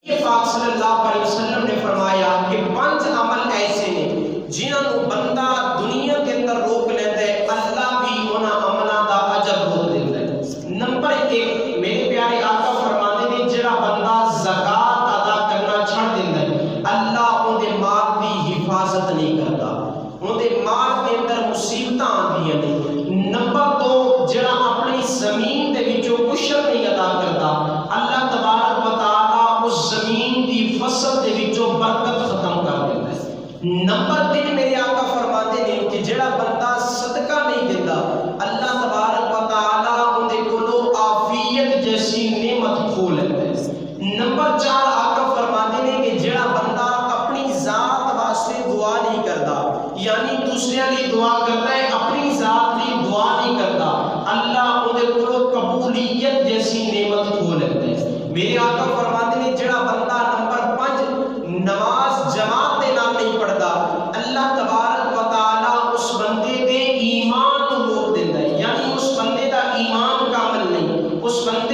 پاک صلی اللہ علیہ وسلم نے فرمایا کہ 5 عمل ایسے ہیں جنہوں بندہ دنیا کے اندر روک لیتا ہے، اللہ بھی انہاں عملاں دا اجر روک دیتا ہے۔ نمبر 1، میرے پیارے آقا فرماتے ہیں جڑا بندہ زکات ادا کرنا چھڑ دیتا ہے، اللہ ان دے مال دی حفاظت نہیں کرتا، ان دے مال کے اندر مصیبتاں آندیاں نے۔ نمبر 2، جڑا اپنی زمین دے وچوں عشر نہیں ادا کرتا، اللہ تبارک و تعالی اس زمین دی فصل دے وچوں برکت ختم کر دیتا ہے۔ نمبر 3، میرے آقا فرماتے ہیں کہ جڑا بندہ صدقہ نہیں دیتا، اللہ تبارک و تعالی ان دے کولوں عافیت جیسی نعمت کھو لیتا ہے۔ نمبر 4، آقا فرماتے ہیں کہ جڑا بندہ اپنی ذات واسطے دعا نہیں کرتا، یعنی دوسرے لیے دعا کرتا ہے، اپنی ذات لیے دعا نہیں کرتا، اللہ ان دے کولوں قبولیت جیسی نعمت کھو لیتا ہے۔ میرے آقا فرماتے ہیں جڑا بندہ نمبر 5 نماز جماعت دے نال نہیں پڑھتا، اللہ تبارک و تعالی اس بندے دے ایمان کو روک دیتا ہے، یعنی اس بندے دا ایمان کامل نہیں، اس بندے